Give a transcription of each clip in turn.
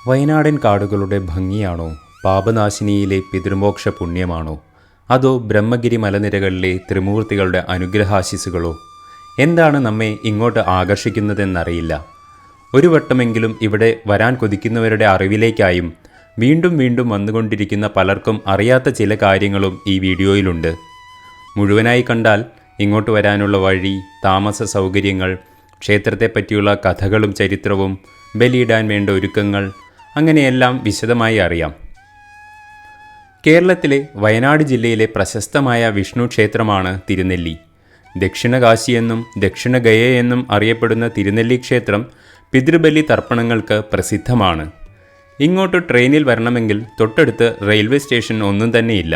വയനാടൻ കാടുകളുടെ ഭംഗിയാണോ, പാപനാശിനിയിലെ പിതൃമോക്ഷ പുണ്യമാണോ, അതോ ബ്രഹ്മഗിരി മലനിരകളിലെ ത്രിമൂർത്തികളുടെ അനുഗ്രഹാശിസുകളോ? എന്താണ് നമ്മെ ഇങ്ങോട്ട് ആകർഷിക്കുന്നതെന്നറിയില്ല. ഒരു വട്ടമെങ്കിലും ഇവിടെ വരാൻ കൊതിക്കുന്നവരുടെ അറിവിലേക്കായും വീണ്ടും വീണ്ടും വന്നുകൊണ്ടിരിക്കുന്ന പലർക്കും അറിയാത്ത ചില കാര്യങ്ങളും ഈ വീഡിയോയിലുണ്ട്. മുഴുവനായി കണ്ടാൽ ഇങ്ങോട്ട് വരാനുള്ള വഴി, താമസ സൗകര്യങ്ങൾ, ക്ഷേത്രത്തെപ്പറ്റിയുള്ള കഥകളും ചരിത്രവും, ബലിയിടാൻ വേണ്ട ഒരുക്കങ്ങൾ, അങ്ങനെയെല്ലാം വിശദമായി അറിയാം. കേരളത്തിലെ വയനാട് ജില്ലയിലെ പ്രശസ്തമായ വിഷ്ണു ക്ഷേത്രമാണ് തിരുനെല്ലി. ദക്ഷിണകാശിയെന്നും ദക്ഷിണഗയയെന്നും അറിയപ്പെടുന്ന തിരുനെല്ലി ക്ഷേത്രം പിതൃബലി തർപ്പണങ്ങൾക്ക് പ്രസിദ്ധമാണ്. ഇങ്ങോട്ട് ട്രെയിനിൽ വരണമെങ്കിൽ തൊട്ടടുത്ത് റെയിൽവേ സ്റ്റേഷൻ ഒന്നും തന്നെയില്ല.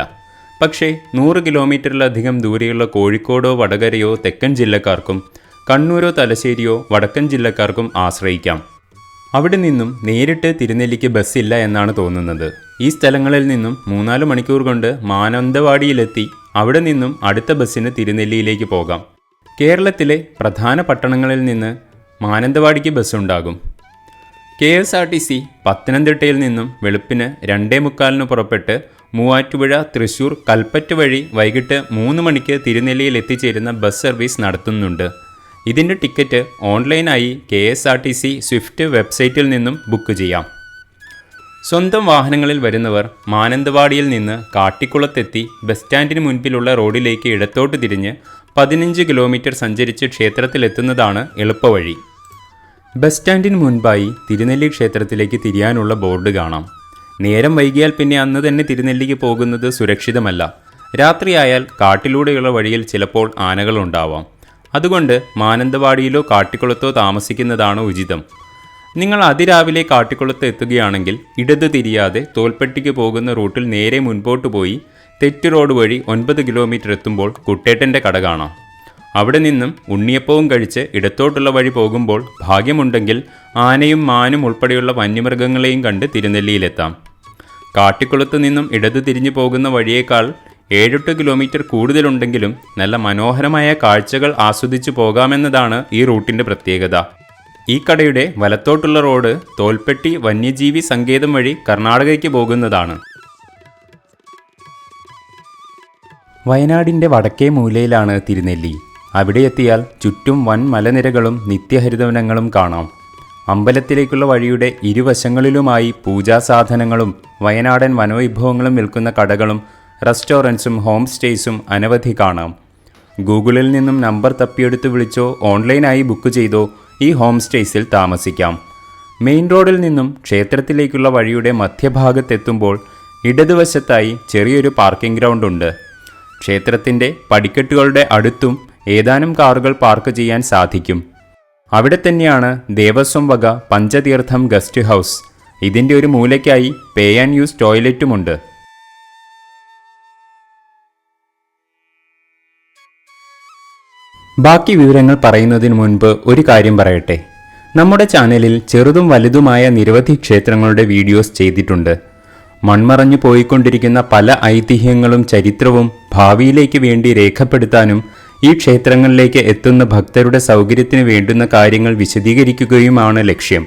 പക്ഷേ 100 കിലോമീറ്ററിലധികം ദൂരെയുള്ള കോഴിക്കോടോ വടകരയോ തെക്കൻ ജില്ലക്കാർക്കും കണ്ണൂരോ തലശ്ശേരിയോ വടക്കൻ ജില്ലക്കാർക്കും ആശ്രയിക്കാം. അവിടെ നിന്നും നേരിട്ട് തിരുനെല്ലിക്ക് ബസ്സില്ല എന്നാണ് തോന്നുന്നത്. ഈ സ്ഥലങ്ങളിൽ നിന്നും 3-4 മണിക്കൂർ കൊണ്ട് മാനന്തവാടിയിലെത്തി അവിടെ നിന്നും അടുത്ത ബസ്സിന് തിരുനെല്ലിയിലേക്ക് പോകാം. കേരളത്തിലെ പ്രധാന പട്ടണങ്ങളിൽ നിന്ന് മാനന്തവാടിക്ക് ബസ്സുണ്ടാകും. KSRTC പത്തനംതിട്ടയിൽ നിന്നും വെളുപ്പിന് 2:45 പുറപ്പെട്ട് മൂവാറ്റുപുഴ, തൃശൂർ, കൽപ്പറ്റ വഴി വൈകിട്ട് 3 മണിക്ക് തിരുനെല്ലിയിൽ എത്തിച്ചേരുന്ന ബസ് സർവീസ് നടത്തുന്നുണ്ട്. ഇതിൻ്റെ ടിക്കറ്റ് ഓൺലൈനായി KSRTC സ്വിഫ്റ്റ് വെബ്സൈറ്റിൽ നിന്നും ബുക്ക് ചെയ്യാം. സ്വന്തം വാഹനങ്ങളിൽ വരുന്നവർ മാനന്തവാടിയിൽ നിന്ന് കാട്ടിക്കുളത്തെത്തി ബസ് സ്റ്റാൻഡിന് മുൻപിലുള്ള റോഡിലേക്ക് ഇടത്തോട്ട് തിരിഞ്ഞ് 15 കിലോമീറ്റർ സഞ്ചരിച്ച് ക്ഷേത്രത്തിലെത്തുന്നതാണ് എളുപ്പവഴി. ബസ് സ്റ്റാൻഡിന് മുൻപായി തിരുനെല്ലി ക്ഷേത്രത്തിലേക്ക് തിരിയാനുള്ള ബോർഡ് കാണാം. നേരം വൈകിയാൽ പിന്നെ അന്ന് തന്നെ തിരുനെല്ലിക്ക് പോകുന്നത് സുരക്ഷിതമല്ല. രാത്രിയായാൽ കാട്ടിലൂടെയുള്ള വഴിയിൽ ചിലപ്പോൾ ആനകളുണ്ടാവാം. അതുകൊണ്ട് മാനന്തവാടിയിലോ കാട്ടിക്കുളത്തോ താമസിക്കുന്നതാണ് ഉചിതം. നിങ്ങൾ അതിരാവിലെ കാട്ടിക്കുളത്ത് എത്തുകയാണെങ്കിൽ ഇടത് തിരിയാതെ തോൽപ്പെട്ടിക്ക് പോകുന്ന റൂട്ടിൽ നേരെ മുൻപോട്ട് പോയി തെറ്റ് റോഡ് വഴി 9 കിലോമീറ്റർ എത്തുമ്പോൾ കുട്ടേട്ടൻ്റെ കട കാണാം. അവിടെ നിന്നും ഉണ്ണിയപ്പവും കഴിച്ച് ഇടത്തോട്ടുള്ള വഴി പോകുമ്പോൾ ഭാഗ്യമുണ്ടെങ്കിൽ ആനയും മാനും ഉൾപ്പെടെയുള്ള വന്യമൃഗങ്ങളെയും കണ്ട് തിരുനെല്ലിയിലെത്താം. കാട്ടിക്കുളത്ത് നിന്നും ഇടത് തിരിഞ്ഞു പോകുന്ന വഴിയേക്കാൾ 7-8 കിലോമീറ്റർ കൂടുതലുണ്ടെങ്കിലും നല്ല മനോഹരമായ കാഴ്ചകൾ ആസ്വദിച്ചു പോകാമെന്നതാണ് ഈ റൂട്ടിൻ്റെ പ്രത്യേകത. ഈ കടയുടെ വലത്തോട്ടുള്ള റോഡ് തോൽപ്പെട്ടി വന്യജീവി സങ്കേതം വഴി കർണാടകയ്ക്ക് പോകുന്നതാണ്. വയനാടിൻ്റെ വടക്കേ മൂലയിലാണ് തിരുനെല്ലി. അവിടെ എത്തിയാൽ ചുറ്റും വൻ മലനിരകളും നിത്യഹരിതവനങ്ങളും കാണാം. അമ്പലത്തിലേക്കുള്ള വഴിയുടെ ഇരുവശങ്ങളിലുമായി പൂജാസാധനങ്ങളും വയനാടൻ വനവിഭവങ്ങളും വിൽക്കുന്ന കടകളും റെസ്റ്റോറൻറ്റ്സും ഹോം സ്റ്റേയ്സും അനവധി കാണാം. ഗൂഗിളിൽ നിന്നും നമ്പർ തപ്പിയെടുത്ത് വിളിച്ചോ ഓൺലൈനായി ബുക്ക് ചെയ്തോ ഈ ഹോം സ്റ്റേയ്സിൽ താമസിക്കാം. മെയിൻ റോഡിൽ നിന്നും ക്ഷേത്രത്തിലേക്കുള്ള വഴിയുടെ മധ്യഭാഗത്തെത്തുമ്പോൾ ഇടതുവശത്തായി ചെറിയൊരു പാർക്കിംഗ് ഗ്രൗണ്ട് ഉണ്ട്. ക്ഷേത്രത്തിൻ്റെ പടിക്കെട്ടുകളുടെ അടുത്തും ഏതാനും കാറുകൾ പാർക്ക് ചെയ്യാൻ സാധിക്കും. അവിടെ തന്നെയാണ് ദേവസ്വം വക പഞ്ചതീർത്ഥം ഗസ്റ്റ് ഹൗസ്. ഇതിൻ്റെ ഒരു മൂലയ്ക്കായി പേ ആൻഡ് യൂസ് ടോയ്ലറ്റുമുണ്ട്. ബാക്കി വിവരങ്ങൾ പറയുന്നതിന് മുൻപ് ഒരു കാര്യം പറയട്ടെ. നമ്മുടെ ചാനലിൽ ചെറുതും വലുതുമായ നിരവധി ക്ഷേത്രങ്ങളുടെ വീഡിയോസ് ചെയ്തിട്ടുണ്ട്. മൺമറഞ്ഞു പോയിക്കൊണ്ടിരിക്കുന്ന പല ഐതിഹ്യങ്ങളും ചരിത്രവും ഭാവിയിലേക്ക് വേണ്ടി രേഖപ്പെടുത്താനും ഈ ക്ഷേത്രങ്ങളിലേക്ക് എത്തുന്ന ഭക്തരുടെ സൗകര്യത്തിന് വേണ്ടുന്ന കാര്യങ്ങൾ വിശദീകരിക്കുകയുമാണ് ലക്ഷ്യം.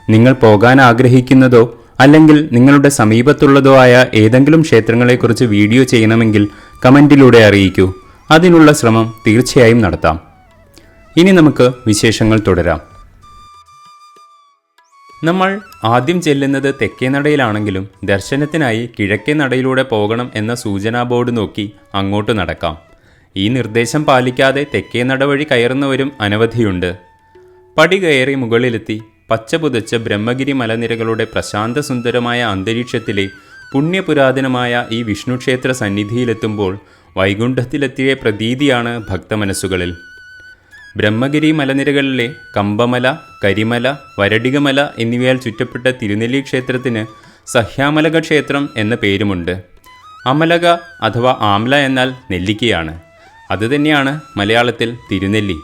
നിങ്ങൾ പോകാൻ ആഗ്രഹിക്കുന്നതോ അല്ലെങ്കിൽ നിങ്ങളുടെ സമീപത്തുള്ളതോ ആയ ഏതെങ്കിലും ക്ഷേത്രങ്ങളെക്കുറിച്ച് വീഡിയോ ചെയ്യണമെങ്കിൽ കമൻറ്റിലൂടെ അറിയിക്കൂ. അതിനുള്ള ശ്രമം തീർച്ചയായും നടത്താം. ഇനി നമുക്ക് വിശേഷങ്ങൾ തുടരാം. നമ്മൾ ആദ്യം ചെല്ലുന്നത് തെക്കേ നടയിലാണെങ്കിലും ദർശനത്തിനായി കിഴക്കേ നടയിലൂടെ പോകണം എന്ന സൂചനാ ബോർഡ് നോക്കി അങ്ങോട്ട് നടക്കാം. ഈ നിർദ്ദേശം പാലിക്കാതെ തെക്കേ നട വഴി കയറുന്നവരും അനവധിയുണ്ട്. പടി കയറി മുകളിലെത്തി പച്ച പുതച്ച ബ്രഹ്മഗിരി മലനിരകളുടെ പ്രശാന്തസുന്ദരമായ അന്തരീക്ഷത്തിലെ പുണ്യപുരാതനമായ ഈ വിഷ്ണുക്ഷേത്ര സന്നിധിയിലെത്തുമ്പോൾ വൈകുണ്ഠത്തിലെത്തിയ പ്രതീതിയാണ് ഭക്തമനസ്സുകളിൽ. ബ്രഹ്മഗിരി മലനിരകളിലെ കമ്പമല, കരിമല, വരടികമല എന്നിവയാൽ ചുറ്റപ്പെട്ട തിരുനെല്ലി ക്ഷേത്രത്തിന് സഹ്യാമലക ക്ഷേത്രം എന്ന പേരുമുണ്ട്. അമലക അഥവാ ആംല എന്നാൽ നെല്ലിക്കയാണ്. അതുതന്നെയാണ് മലയാളത്തിൽ തിരുനെല്ലി.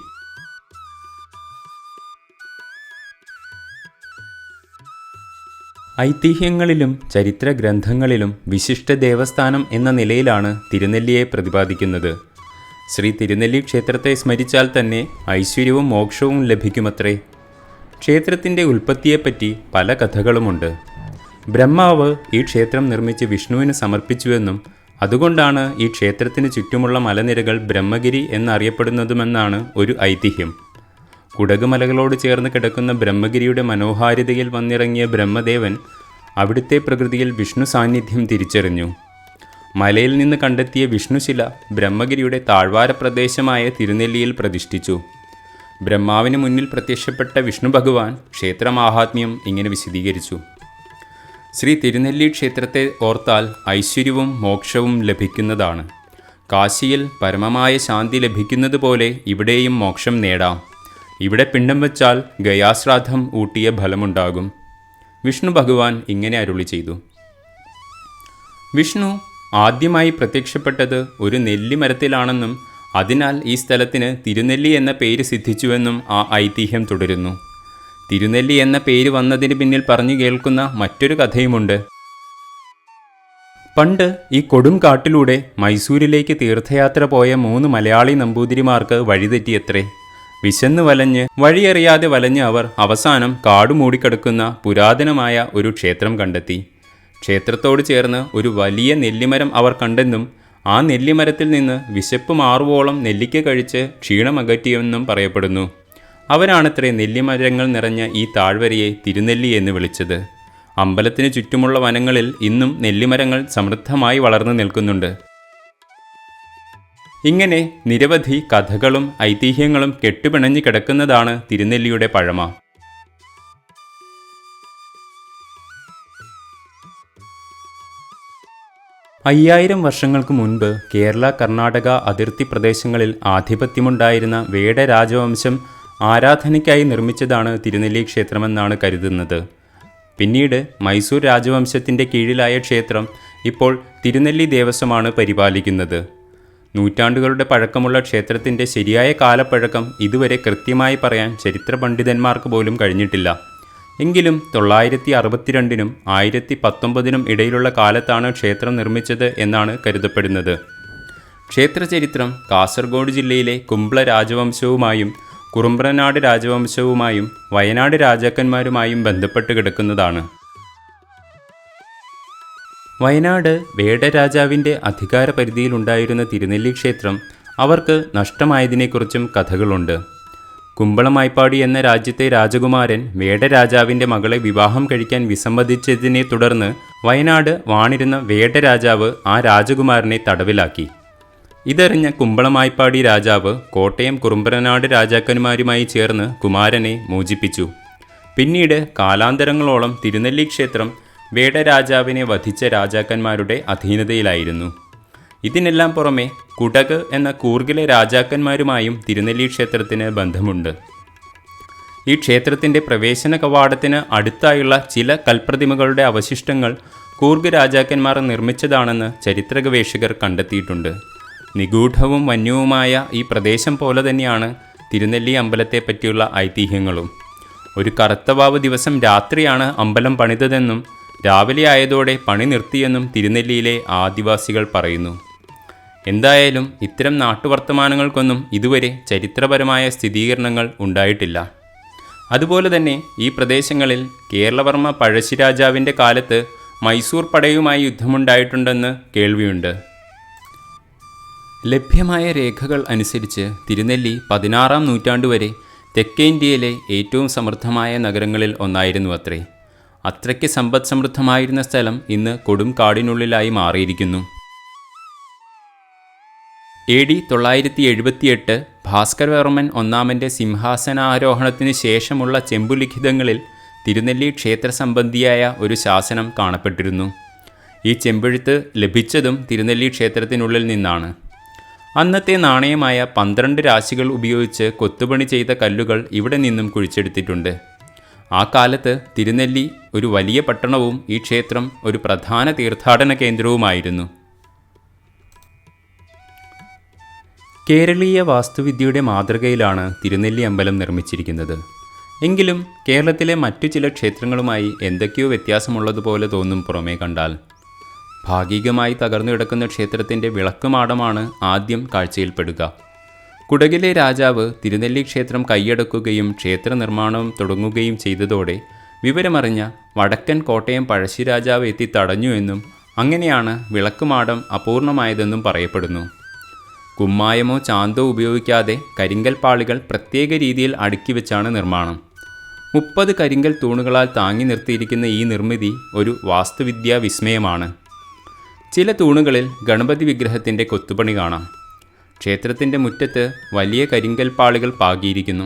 ഐതിഹ്യങ്ങളിലും ചരിത്ര ഗ്രന്ഥങ്ങളിലും വിശിഷ്ട ദേവസ്ഥാനം എന്ന നിലയിലാണ് തിരുനെല്ലിയെ പ്രതിപാദിക്കുന്നത്. ശ്രീ തിരുനെല്ലി ക്ഷേത്രത്തെ സ്മരിച്ചാൽ തന്നെ ഐശ്വര്യവും മോക്ഷവും ലഭിക്കുമത്രേ. ക്ഷേത്രത്തിൻ്റെ ഉൽപ്പത്തിയെപ്പറ്റി പല കഥകളുമുണ്ട്. ബ്രഹ്മാവ് ഈ ക്ഷേത്രം നിർമ്മിച്ച് വിഷ്ണുവിന് സമർപ്പിച്ചുവെന്നും അതുകൊണ്ടാണ് ഈ ക്ഷേത്രത്തിന് ചുറ്റുമുള്ള മലനിരകൾ ബ്രഹ്മഗിരി എന്നറിയപ്പെടുന്നതുമെന്നാണ് ഒരു ഐതിഹ്യം. കുടകുമലകളോട് ചേർന്ന് കിടക്കുന്ന ബ്രഹ്മഗിരിയുടെ മനോഹാരിതയിൽ വന്നിറങ്ങിയ ബ്രഹ്മദേവൻ അവിടുത്തെ പ്രകൃതിയിൽ വിഷ്ണു സാന്നിധ്യം തിരിച്ചറിഞ്ഞു. മലയിൽ നിന്ന് കണ്ടെത്തിയ വിഷ്ണുശില ബ്രഹ്മഗിരിയുടെ താഴ്വാര പ്രദേശമായ തിരുനെല്ലിയിൽ പ്രതിഷ്ഠിച്ചു. ബ്രഹ്മാവിന് മുന്നിൽ പ്രത്യക്ഷപ്പെട്ട വിഷ്ണു ഭഗവാൻ ക്ഷേത്രമാഹാത്മ്യം ഇങ്ങനെ വിശദീകരിച്ചു. ശ്രീ തിരുനെല്ലി ക്ഷേത്രത്തെ ഓർത്താൽ ഐശ്വര്യവും മോക്ഷവും ലഭിക്കുന്നതാണ്. കാശിയിൽ പരമമായ ശാന്തി ലഭിക്കുന്നത് പോലെ ഇവിടെയും മോക്ഷം നേടാം. ഇവിടെ പിണ്ടം വച്ചാൽ ഗയാശ്രാദ്ധം ഊട്ടിയ ഫലമുണ്ടാകും. വിഷ്ണു ഭഗവാൻ ഇങ്ങനെ അരുളി ചെയ്തു. വിഷ്ണു ആദ്യമായി പ്രത്യക്ഷപ്പെട്ടത് ഒരു നെല്ലിമരത്തിലാണെന്നും അതിനാൽ ഈ സ്ഥലത്തിന് തിരുനെല്ലി എന്ന പേര് സിദ്ധിച്ചുവെന്നും ആ ഐതിഹ്യം തുടരുന്നു. തിരുനെല്ലി എന്ന പേര് വന്നതിന് പിന്നിൽ പറഞ്ഞു കേൾക്കുന്ന മറ്റൊരു കഥയുമുണ്ട്. പണ്ട് ഈ കൊടും കാട്ടിലൂടെ മൈസൂരിലേക്ക് തീർത്ഥയാത്ര പോയ 3 മലയാളി നമ്പൂതിരിമാർക്ക് വഴിതെറ്റിയത്രേ. വിശന്ന് വലഞ്ഞ് വഴിയറിയാതെ വലഞ്ഞ് അവർ അവസാനം കാടുമൂടിക്കിടക്കുന്ന പുരാതനമായ ഒരു ക്ഷേത്രം കണ്ടെത്തി. ക്ഷേത്രത്തോട് ചേർന്ന് ഒരു വലിയ നെല്ലിമരം അവർ കണ്ടെന്നും ആ നെല്ലിമരത്തിൽ നിന്ന് വിശപ്പ് മാറുവോളം നെല്ലിക്ക കഴിച്ച് ക്ഷീണമകറ്റിയെന്നും പറയപ്പെടുന്നു. അവരാണത്രേ നെല്ലിമരങ്ങൾ നിറഞ്ഞ ഈ താഴ്വരയെ തിരുനെല്ലി എന്ന് വിളിച്ചത്. അമ്പലത്തിന് ചുറ്റുമുള്ള വനങ്ങളിൽ ഇന്നും നെല്ലിമരങ്ങൾ സമൃദ്ധമായി വളർന്നു നിൽക്കുന്നുണ്ട്. ഇങ്ങനെ നിരവധി കഥകളും ഐതിഹ്യങ്ങളും കെട്ടുപിണഞ്ഞു കിടക്കുന്നതാണ് തിരുനെല്ലിയുടെ പഴമ. അയ്യായിരം വർഷങ്ങൾക്ക് മുൻപ് കേരള കർണാടക അതിർത്തി പ്രദേശങ്ങളിൽ ആധിപത്യമുണ്ടായിരുന്ന വേട രാജവംശം ആരാധനയ്ക്കായി നിർമ്മിച്ചതാണ് തിരുനെല്ലി ക്ഷേത്രമെന്നാണ് കരുതുന്നത്. പിന്നീട് മൈസൂർ രാജവംശത്തിൻ്റെ കീഴിലായ ക്ഷേത്രം ഇപ്പോൾ തിരുനെല്ലി ദേവസ്വമാണ് പരിപാലിക്കുന്നത്. നൂറ്റാണ്ടുകളുടെ പഴക്കമുള്ള ക്ഷേത്രത്തിൻ്റെ ശരിയായ കാലപ്പഴക്കം ഇതുവരെ കൃത്യമായി പറയാൻ ചരിത്ര പണ്ഡിതന്മാർക്ക് പോലും കഴിഞ്ഞിട്ടില്ല. എങ്കിലും 962-നും 1019-നും ഇടയിലുള്ള കാലത്താണ് ക്ഷേത്രം നിർമ്മിച്ചത് എന്നാണ് കരുതപ്പെടുന്നത്. ക്ഷേത്രചരിത്രം കാസർഗോഡ് ജില്ലയിലെ കുംബ്ല രാജവംശവുമായും കുറുമ്പ്രനാട് രാജവംശവുമായും വയനാട് രാജാക്കന്മാരുമായും ബന്ധപ്പെട്ട് കിടക്കുന്നതാണ്. വയനാട് വേടരാജാവിൻ്റെ അധികാര പരിധിയിലുണ്ടായിരുന്ന തിരുനെല്ലി ക്ഷേത്രം അവർക്ക് നഷ്ടമായതിനെക്കുറിച്ചും കഥകളുണ്ട്. കുമ്പളമായ്പാടി എന്ന രാജ്യത്തെ രാജകുമാരൻ വേടരാജാവിൻ്റെ മകളെ വിവാഹം കഴിക്കാൻ വിസമ്മതിച്ചതിനെ തുടർന്ന് വയനാട് വാണിരുന്ന വേടരാജാവ് ആ രാജകുമാരനെ തടവിലാക്കി. ഇതറിഞ്ഞ കുമ്പളമായ്പാടി രാജാവ് കോട്ടയം കുറുമ്പ്രനാട് രാജാക്കന്മാരുമായി ചേർന്ന് കുമാരനെ മോചിപ്പിച്ചു. പിന്നീട് കാലാന്തരങ്ങളോളം തിരുനെല്ലി ക്ഷേത്രം വേടരാജാവിനെ വധിച്ച രാജാക്കന്മാരുടെ അധീനതയിലായിരുന്നു. ഇതിനെല്ലാം പുറമെ കുടക് എന്ന കൂർഗിലെ രാജാക്കന്മാരുമായും തിരുനെല്ലി ക്ഷേത്രത്തിന് ബന്ധമുണ്ട്. ഈ ക്ഷേത്രത്തിൻ്റെ പ്രവേശന കവാടത്തിന് അടുത്തായുള്ള ചില കൽപ്രതിമകളുടെ അവശിഷ്ടങ്ങൾ കൂർഗ് രാജാക്കന്മാർ നിർമ്മിച്ചതാണെന്ന് ചരിത്ര ഗവേഷകർ കണ്ടെത്തിയിട്ടുണ്ട്. നിഗൂഢവും വന്യവുമായ ഈ പ്രദേശം പോലെ തന്നെയാണ് തിരുനെല്ലി അമ്പലത്തെ പറ്റിയുള്ള ഐതിഹ്യങ്ങളും. ഒരു കറുത്തവാവ് ദിവസം രാത്രിയാണ് അമ്പലം പണിതതെന്നും രാവിലെ ആയതോടെ പണി നിർത്തിയെന്നും തിരുനെല്ലിയിലെ ആദിവാസികൾ പറയുന്നു. എന്തായാലും ഇത്തരം നാട്ടുവർത്തമാനങ്ങൾക്കൊന്നും ഇതുവരെ ചരിത്രപരമായ സ്ഥിരീകരണങ്ങൾ ഉണ്ടായിട്ടില്ല. അതുപോലെ തന്നെ ഈ പ്രദേശങ്ങളിൽ കേരളവർമ്മ പഴശ്ശിരാജാവിൻ്റെ കാലത്ത് മൈസൂർ പടയുമായി യുദ്ധമുണ്ടായിട്ടുണ്ടെന്ന് കേൾവിയുണ്ട്. ലഭ്യമായ രേഖകൾ അനുസരിച്ച് തിരുനെല്ലി 16-ാം നൂറ്റാണ്ടുവരെ തെക്കേ ഇന്ത്യയിലെ ഏറ്റവും സമൃദ്ധമായ നഗരങ്ങളിൽ ഒന്നായിരുന്നു അത്രേ. അത്രയ്ക്ക് സമ്പദ് സമൃദ്ധമായിരുന്ന സ്ഥലം ഇന്ന് കൊടും കാടിനുള്ളിലായി മാറിയിരിക്കുന്നു. AD 978 ഭാസ്കരവർമ്മൻ ഒന്നാമൻ്റെ സിംഹാസനാരോഹണത്തിന് ശേഷമുള്ള ചെമ്പുലിഖിതങ്ങളിൽ തിരുനെല്ലി ക്ഷേത്ര സംബന്ധിയായ ഒരു ശാസനം കാണപ്പെട്ടിരുന്നു. ഈ ചെമ്പെഴുത്ത് ലഭിച്ചതും തിരുനെല്ലി ക്ഷേത്രത്തിനുള്ളിൽ നിന്നാണ്. അന്നത്തെ നാണയമായ 12 രാശികൾ ഉപയോഗിച്ച് കൊത്തുപണി ചെയ്ത കല്ലുകൾ ഇവിടെ നിന്നും കുഴിച്ചെടുത്തിട്ടുണ്ട്. ആ കാലത്ത് തിരുനെല്ലി ഒരു വലിയ പട്ടണവും ഈ ക്ഷേത്രം ഒരു പ്രധാന തീർത്ഥാടന കേന്ദ്രവുമായിരുന്നു. കേരളീയ വാസ്തുവിദ്യയുടെ മാതൃകയിലാണ് തിരുനെല്ലി അമ്പലം നിർമ്മിച്ചിരിക്കുന്നത്. എങ്കിലും കേരളത്തിലെ മറ്റു ചില ക്ഷേത്രങ്ങളുമായി എന്തൊക്കെയോ വ്യത്യാസമുള്ളതുപോലെ തോന്നും പുറമേ കണ്ടാൽ. ഭാഗികമായി തകർന്നു കിടക്കുന്ന ക്ഷേത്രത്തിൻ്റെ വിളക്കുമാടമാണ് ആദ്യം കാഴ്ചയിൽപ്പെടുക. കുടകിലെ രാജാവ് തിരുനെല്ലി ക്ഷേത്രം കൈയടക്കുകയും ക്ഷേത്ര നിർമ്മാണം തുടങ്ങുകയും ചെയ്തതോടെ വിവരമറിഞ്ഞ വടക്കൻ കോട്ടയം പഴശ്ശിരാജാവ് എത്തി തടഞ്ഞു എന്നും അങ്ങനെയാണ് വിളക്കുമാടം അപൂർണമായതെന്നും പറയപ്പെടുന്നു. കുമ്മായമോ ചാന്തോ ഉപയോഗിക്കാതെ കരിങ്കൽ പാളികൾ പ്രത്യേക രീതിയിൽ അടുക്കി വെച്ചാണ് നിർമ്മാണം. 30 കരിങ്കൽ തൂണുകളാൽ താങ്ങി നിർത്തിയിരിക്കുന്ന ഈ നിർമ്മിതി ഒരു വാസ്തുവിദ്യാ വിസ്മയമാണ്. ചില തൂണുകളിൽ ഗണപതി വിഗ്രഹത്തിൻ്റെ കൊത്തുപണി കാണാം. ക്ഷേത്രത്തിൻ്റെ മുറ്റത്ത് വലിയ കരിങ്കൽ പാളികൾ പാകിയിരിക്കുന്നു.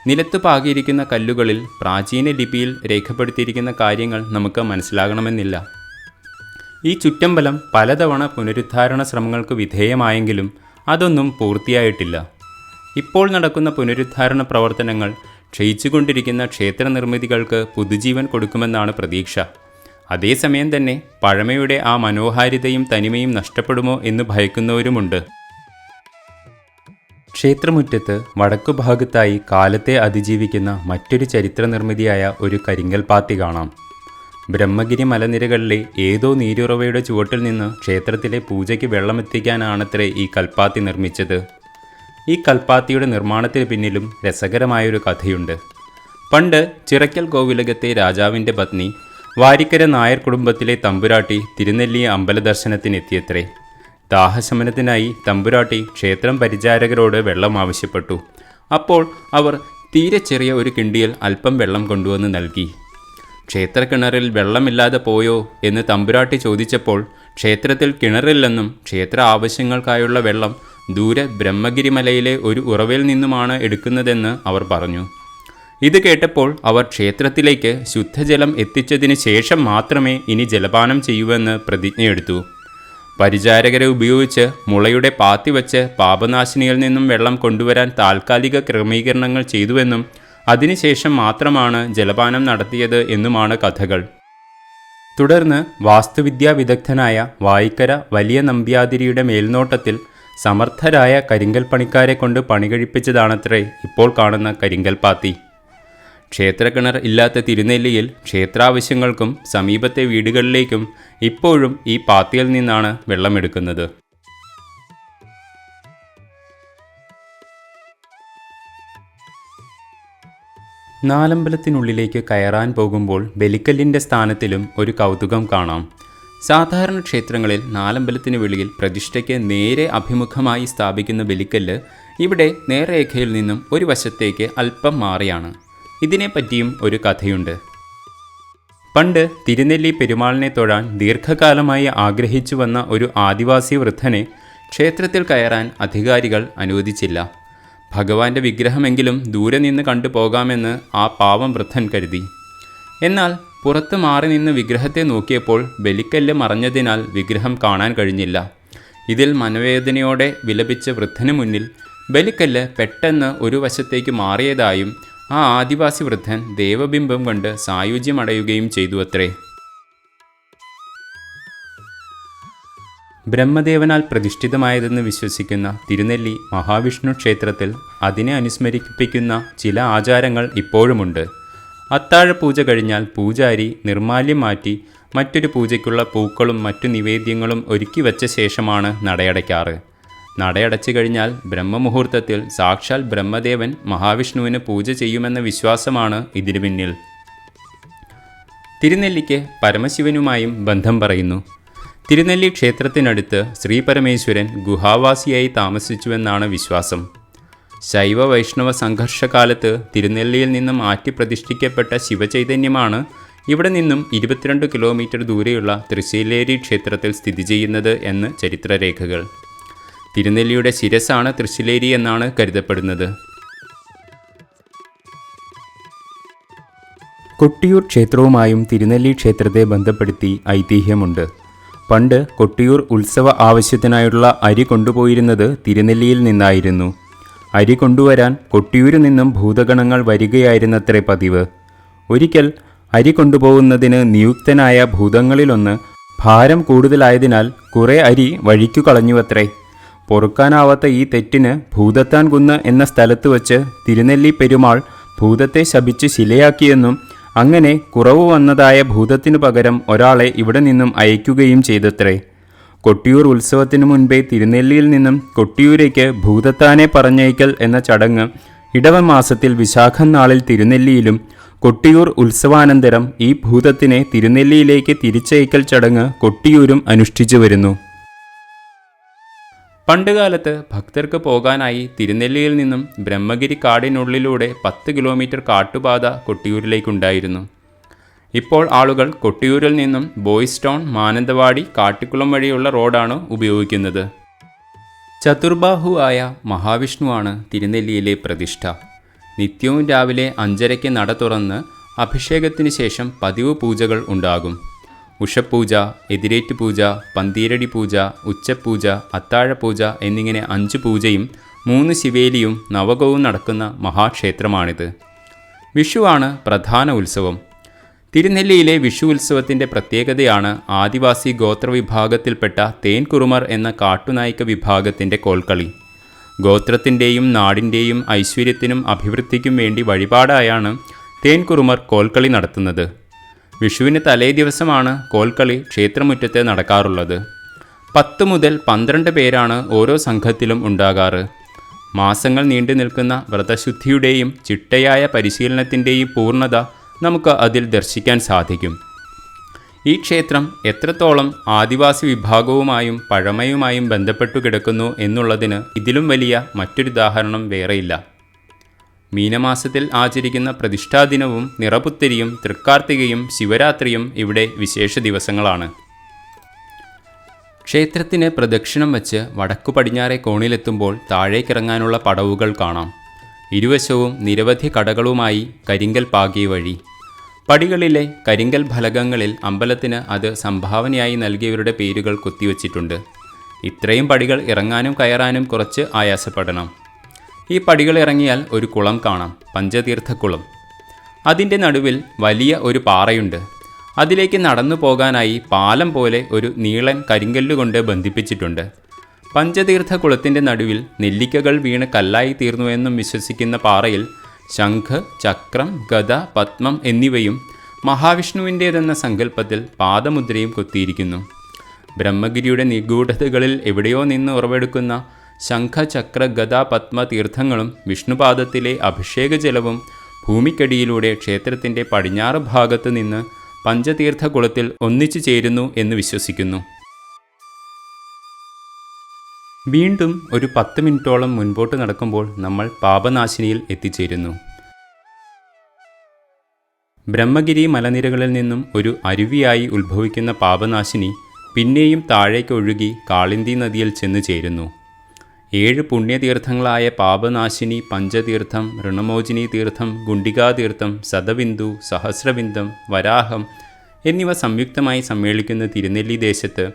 നിലത്ത് പാകിയിരിക്കുന്ന കല്ലുകളിൽ പ്രാചീന ലിപിയിൽ രേഖപ്പെടുത്തിയിരിക്കുന്ന കാര്യങ്ങൾ നമുക്ക് മനസ്സിലാകണമെന്നില്ല. ഈ ചുറ്റമ്പലം പലതവണ പുനരുദ്ധാരണ ശ്രമങ്ങൾക്ക് വിധേയമായെങ്കിലും അതൊന്നും പൂർത്തിയായിട്ടില്ല. ഇപ്പോൾ നടക്കുന്ന പുനരുദ്ധാരണ പ്രവർത്തനങ്ങൾ ക്ഷയിച്ചുകൊണ്ടിരിക്കുന്ന ക്ഷേത്ര നിർമ്മിതികൾക്ക് പുതുജീവൻ കൊടുക്കുമെന്നാണ് പ്രതീക്ഷ. അതേസമയം തന്നെ പഴമയുടെ ആ മനോഹാരിതയും തനിമയും നഷ്ടപ്പെടുമോ എന്ന് ഭയക്കുന്നവരുമുണ്ട്. ക്ഷേത്രമുറ്റത്ത് വടക്കുഭാഗത്തായി കാലത്തെ അതിജീവിക്കുന്ന മറ്റൊരു ചരിത്ര നിർമ്മിതിയായ ഒരു കരിങ്കൽ പാത്തി കാണാം. ബ്രഹ്മഗിരി മലനിരകളിലെ ഏതോ നീരുറവയുടെ ചുവട്ടിൽ നിന്ന് ക്ഷേത്രത്തിലെ പൂജയ്ക്ക് വെള്ളമെത്തിക്കാനാണത്രേ ഈ കൽപ്പാത്തി നിർമ്മിച്ചത്. ഈ കൽപ്പാത്തിയുടെ നിർമ്മാണത്തിന് പിന്നിലും രസകരമായൊരു കഥയുണ്ട്. പണ്ട് ചിറയ്ക്കൽ കോവിലകത്തെ രാജാവിൻ്റെ പത്നി വാരിക്കര നായർ കുടുംബത്തിലെ തമ്പുരാട്ടി തിരുനെല്ലി അമ്പലദർശനത്തിനെത്തിയത്രേ. ദാഹശമനത്തിനായി തമ്പുരാട്ടി ക്ഷേത്രം പരിചാരകരോട് വെള്ളം ആവശ്യപ്പെട്ടു. അപ്പോൾ അവർ തീരെ ചെറിയ ഒരു കിണ്ടിയിൽ അല്പം വെള്ളം കൊണ്ടുവന്ന് നൽകി. ക്ഷേത്രക്കിണറിൽ വെള്ളമില്ലാതെ പോയോ എന്ന് തമ്പുരാട്ടി ചോദിച്ചപ്പോൾ ക്ഷേത്രത്തിൽ കിണറില്ലെന്നും ക്ഷേത്ര ആവശ്യങ്ങൾക്കായുള്ള വെള്ളം ദൂരെ ബ്രഹ്മഗിരിമലയിലെ ഒരു ഉറവയിൽ നിന്നുമാണ് എടുക്കുന്നതെന്ന് അവർ പറഞ്ഞു. ഇത് കേട്ടപ്പോൾ അവർ ക്ഷേത്രത്തിലേക്ക് ശുദ്ധജലം എത്തിച്ചതിന് ശേഷം മാത്രമേ ഇനി ജലപാനം ചെയ്യുവെന്ന് പ്രതിജ്ഞയെടുത്തു. പരിചാരകരെ ഉപയോഗിച്ച് മുളയുടെ പാത്തി വച്ച് പാപനാശിനിയിൽ നിന്നും വെള്ളം കൊണ്ടുവരാൻ താൽക്കാലിക ക്രമീകരണങ്ങൾ ചെയ്തുവെന്നും അതിനുശേഷം മാത്രമാണ് ജലപാനം നടത്തിയത് എന്നുമാണ് കഥകൾ. തുടർന്ന് വാസ്തുവിദ്യാ വിദഗ്ധനായ വായിക്കര വലിയ നമ്പ്യാതിരിയുടെ മേൽനോട്ടത്തിൽ സമർത്ഥരായ കരിങ്കൽ പണിക്കാരെ കൊണ്ട് പണി കഴിപ്പിച്ചതാണത്രേ ഇപ്പോൾ കാണുന്ന കരിങ്കൽ പാത്തി. ക്ഷേത്രക്കിണർ ഇല്ലാത്ത തിരുനെല്ലിയിൽ ക്ഷേത്രാവശ്യങ്ങൾക്കും സമീപത്തെ വീടുകളിലേക്കും ഇപ്പോഴും ഈ പാത്തിയിൽ നിന്നാണ് വെള്ളമെടുക്കുന്നത്. നാലമ്പലത്തിനുള്ളിലേക്ക് കയറാൻ പോകുമ്പോൾ ബലിക്കല്ലിൻ്റെ സ്ഥാനത്തിലും ഒരു കൗതുകം കാണാം. സാധാരണ ക്ഷേത്രങ്ങളിൽ നാലമ്പലത്തിന് വെളിയിൽ പ്രതിഷ്ഠയ്ക്ക് നേരെ അഭിമുഖമായി സ്ഥാപിക്കുന്ന ബലിക്കല്ല് ഇവിടെ നേർരേഖയിൽ നിന്നും ഒരു വശത്തേക്ക് അല്പം മാറിയാണ്. ഇതിനെപ്പറ്റിയും ഒരു കഥയുണ്ട്. പണ്ട് തിരുനെല്ലി പെരുമാളിനെ തൊഴാൻ ദീർഘകാലമായി ആഗ്രഹിച്ചു വന്ന ഒരു ആദിവാസി വൃദ്ധനെ ക്ഷേത്രത്തിൽ കയറാൻ അധികാരികൾ അനുവദിച്ചില്ല. ഭഗവാന്റെ വിഗ്രഹമെങ്കിലും ദൂരെ നിന്ന് കണ്ടുപോകാമെന്ന് ആ പാവം വൃദ്ധൻ കരുതി. എന്നാൽ പുറത്ത് മാറി നിന്ന് വിഗ്രഹത്തെ നോക്കിയപ്പോൾ ബലിക്കല്ല് മറഞ്ഞതിനാൽ വിഗ്രഹം കാണാൻ കഴിഞ്ഞില്ല. ഇതിൽ മനവേദനയോടെ വിലപിച്ച വൃദ്ധന് മുന്നിൽ ബലിക്കല്ല് പെട്ടെന്ന് ഒരു വശത്തേക്ക് മാറിയതായും ആ ആദിവാസി വൃദ്ധൻ ദേവബിംബം കണ്ട് സായുജ്യമടയുകയും ചെയ്തു അത്രേ. ബ്രഹ്മദേവനാൽ പ്രതിഷ്ഠിതമായതെന്ന് വിശ്വസിക്കുന്ന തിരുനെല്ലി മഹാവിഷ്ണു ക്ഷേത്രത്തിൽ അതിനെ അനുസ്മരിപ്പിക്കുന്ന ചില ആചാരങ്ങൾ ഇപ്പോഴുമുണ്ട്. അത്താഴപൂജ കഴിഞ്ഞാൽ പൂജാരി നിർമാല്യം മാറ്റി മറ്റൊരു പൂജയ്ക്കുള്ള പൂക്കളും മറ്റു നിവേദ്യങ്ങളും ഒരുക്കി വച്ച ശേഷമാണ് നടയടയ്ക്കാറ്. നടയടച്ചു കഴിഞ്ഞാൽ ബ്രഹ്മമുഹൂർത്തത്തിൽ സാക്ഷാൽ ബ്രഹ്മദേവൻ മഹാവിഷ്ണുവിന് പൂജ ചെയ്യുമെന്ന വിശ്വാസമാണ് ഇതിനു പിന്നിൽ. തിരുനെല്ലിക്ക് പരമശിവനുമായും ബന്ധം പറയുന്നു. തിരുനെല്ലി ക്ഷേത്രത്തിനടുത്ത് ശ്രീപരമേശ്വരൻ ഗുഹാവാസിയായി താമസിച്ചുവെന്നാണ് വിശ്വാസം. ശൈവ വൈഷ്ണവ സംഘർഷകാലത്ത് തിരുനെല്ലിയിൽ നിന്നും മാറ്റി പ്രതിഷ്ഠിക്കപ്പെട്ട ശിവചൈതന്യമാണ് ഇവിടെ നിന്നും 22 കിലോമീറ്റർ ദൂരെയുള്ള തൃശ്ശീലേരി ക്ഷേത്രത്തിൽ സ്ഥിതി ചെയ്യുന്നത് എന്ന് ചരിത്രരേഖകൾ. തിരുനെല്ലിയുടെ ശിരസാണ് തൃശ്ശിലേരി എന്നാണ് കരുതപ്പെടുന്നത്. കൊട്ടിയൂർ ക്ഷേത്രവുമായും തിരുനെല്ലി ക്ഷേത്രത്തെ ബന്ധപ്പെടുത്തി ഐതിഹ്യമുണ്ട്. പണ്ട് കൊട്ടിയൂർ ഉത്സവ ആവശ്യത്തിനായുള്ള അരി കൊണ്ടുപോയിരുന്നത് തിരുനെല്ലിയിൽ നിന്നായിരുന്നു. അരി കൊണ്ടുവരാൻ കൊട്ടിയൂരിൽ നിന്നും ഭൂതഗണങ്ങൾ വരികയായിരുന്നത്രേ പതിവ്. ഒരിക്കൽ അരി കൊണ്ടുപോകുന്നതിന് നിയുക്തനായ ഭൂതങ്ങളിലൊന്ന് ഭാരം കൂടുതലായതിനാൽ കുറേ അരി വഴിക്കു കളഞ്ഞുവത്രേ. പൊറുക്കാനാവാത്ത ഈ തെറ്റിന് ഭൂതത്താൻ കുന്ന് എന്ന സ്ഥലത്ത് വച്ച് തിരുനെല്ലി പെരുമാൾ ഭൂതത്തെ ശപിച്ച് ശിലയാക്കിയെന്നും അങ്ങനെ കുറവ് വന്നതായ ഭൂതത്തിനു പകരം ഒരാളെ ഇവിടെ നിന്നും അയക്കുകയും ചെയ്തത്രേ. കൊട്ടിയൂർ ഉത്സവത്തിനു മുൻപേ തിരുനെല്ലിയിൽ നിന്നും കൊട്ടിയൂരേക്ക് ഭൂതത്താനെ പറഞ്ഞയക്കൽ എന്ന ചടങ്ങ് ഇടവ മാസത്തിൽ വിശാഖം നാളിൽ തിരുനെല്ലിയിലും കൊട്ടിയൂർ ഉത്സവാനന്തരം ഈ ഭൂതത്തിനെ തിരുനെല്ലിയിലേക്ക് തിരിച്ചയക്കൽ ചടങ്ങ് കൊട്ടിയൂരും അനുഷ്ഠിച്ചു വരുന്നു. പണ്ടുകാലത്ത് ഭക്തർക്ക് പോകാനായി തിരുനെല്ലിയിൽ നിന്നും ബ്രഹ്മഗിരി കാടിനുള്ളിലൂടെ 10 കിലോമീറ്റർ കാട്ടുപാത കൊട്ടിയൂരിലേക്കുണ്ടായിരുന്നു. ഇപ്പോൾ ആളുകൾ കൊട്ടിയൂരിൽ നിന്നും ബോയ്സ് ടൗൺ, മാനന്തവാടി, കാട്ടിക്കുളം വഴിയുള്ള റോഡാണ് ഉപയോഗിക്കുന്നത്. ചതുർബാഹുവായ മഹാവിഷ്ണുവാണ് തിരുനെല്ലിയിലെ പ്രതിഷ്ഠ. നിത്യവും രാവിലെ 5:30 നട തുറന്ന് അഭിഷേകത്തിന് ശേഷം പതിവ് പൂജകൾ ഉണ്ടാകും. ഉഷപ്പൂജ, എതിരേറ്റ് പൂജ, പന്തീരടി പൂജ, ഉച്ചപ്പൂജ, അത്താഴപൂജ എന്നിങ്ങനെ 5 പൂജയും 3 ശിവേലിയും നവകവും നടക്കുന്ന മഹാക്ഷേത്രമാണിത്. വിഷുവാണ് പ്രധാന ഉത്സവം. തിരുനെല്ലിയിലെ വിഷു ഉത്സവത്തിൻ്റെ പ്രത്യേകതയാണ് ആദിവാസി ഗോത്രവിഭാഗത്തിൽപ്പെട്ട തേൻകുറുമർ എന്ന കാട്ടുനായ്ക്ക വിഭാഗത്തിൻ്റെ കോൽക്കളി. ഗോത്രത്തിൻ്റെയും നാടിൻ്റെയും ഐശ്വര്യത്തിനും അഭിവൃദ്ധിക്കും വേണ്ടി വഴിപാടായാണ് തേൻകുറുമർ കോൽക്കളി നടത്തുന്നത്. വിഷുവിന് തലേ ദിവസമാണ് കോൽക്കളി ക്ഷേത്രമുറ്റത്ത് നടക്കാറുള്ളത്. 10 മുതൽ 12 പേരാണ് ഓരോ സംഘത്തിലും ഉണ്ടാകാറ്. മാസങ്ങൾ നീണ്ടു നിൽക്കുന്ന വ്രതശുദ്ധിയുടെയും ചിട്ടയായ പരിശീലനത്തിൻ്റെയും പൂർണ്ണത നമുക്ക് അതിൽ ദർശിക്കാൻ സാധിക്കും. ഈ ക്ഷേത്രം എത്രത്തോളം ആദിവാസി വിഭാഗവുമായും പഴമയുമായും ബന്ധപ്പെട്ടു കിടക്കുന്നു എന്നുള്ളതിന് ഇതിലും വലിയ മറ്റൊരുദാഹരണം വേറെയില്ല. മീനമാസത്തിൽ ആചരിക്കുന്ന പ്രതിഷ്ഠാദിനവും നിറപുത്തരിയും തൃക്കാർത്തികയും ശിവരാത്രിയും ഇവിടെ വിശേഷ ദിവസങ്ങളാണ്. ക്ഷേത്രത്തിന് പ്രദക്ഷിണം വച്ച് വടക്കു പടിഞ്ഞാറേ കോണിലെത്തുമ്പോൾ താഴേക്കിറങ്ങാനുള്ള പടവുകൾ കാണാം. ഇരുവശവും നിരവധി കടകളുമായി കരിങ്കൽ പാകിയ വഴി. പടികളിലെ കരിങ്കൽ ഫലകങ്ങളിൽ അമ്പലത്തിന് അത് സംഭാവനയായി നൽകിയവരുടെ പേരുകൾ കൊത്തിവച്ചിട്ടുണ്ട്. ഇത്രയും പടികൾ ഇറങ്ങാനും കയറാനും കുറച്ച് ആയാസപ്പെടണം. ഈ പടികൾ ഇറങ്ങിയാൽ ഒരു കുളം കാണാം, പഞ്ചതീർത്ഥക്കുളം. അതിൻ്റെ നടുവിൽ വലിയ ഒരു പാറയുണ്ട്. അതിലേക്ക് നടന്നു പോകാനായി പാലം പോലെ ഒരു നീളൻ കരിങ്കല്ലുകൊണ്ട് ബന്ധിപ്പിച്ചിട്ടുണ്ട്. പഞ്ചതീർത്ഥക്കുളത്തിൻ്റെ നടുവിൽ നെല്ലിക്കകൾ വീണ് കല്ലായി തീർന്നുവെന്നും വിശ്വസിക്കുന്ന പാറയിൽ ശംഖ്, ചക്രം, ഗദ, പത്മം എന്നിവയും മഹാവിഷ്ണുവിൻ്റേതെന്ന സങ്കല്പത്തിൽ പാദമുദ്രയും കൊത്തിയിരിക്കുന്നു. ബ്രഹ്മഗിരിയുടെ നിഗൂഢതകളിൽ എവിടെയോ നിന്ന് ഉറവെടുക്കുന്ന ശംഖ, ചക്ര, ഗദ, പത്മ തീർത്ഥങ്ങളും വിഷ്ണുപാദത്തിലെ അഭിഷേകജലവും ഭൂമിക്കടിയിലൂടെ ക്ഷേത്രത്തിൻ്റെ പടിഞ്ഞാറ് ഭാഗത്ത് നിന്ന് പഞ്ചതീർത്ഥകുളത്തിൽ ഒന്നിച്ചു ചേരുന്നു എന്ന് വിശ്വസിക്കുന്നു. വീണ്ടും ഒരു 10 മിനിറ്റോളം മുൻപോട്ട് നടക്കുമ്പോൾ നമ്മൾ പാപനാശിനിയിൽ എത്തിച്ചേരുന്നു. ബ്രഹ്മഗിരി മലനിരകളിൽ നിന്നും ഒരു അരുവിയായി ഉത്ഭവിക്കുന്ന പാപനാശിനി പിന്നെയും താഴേക്ക് ഒഴുകി കാളിന്തി നദിയിൽ ചെന്ന് ചേരുന്നു. 7 പുണ്യതീർത്ഥങ്ങളായ പാപനാശിനി, പഞ്ചതീർത്ഥം, ഋണമോചിനി തീർത്ഥം, ഗുണ്ടികാതീർത്ഥം, ശതബിന്ദു, സഹസ്രബിന്ദം, വരാഹം എന്നിവ സംയുക്തമായി സമ്മേളിക്കുന്ന തിരുനെല്ലി ദേശത്ത്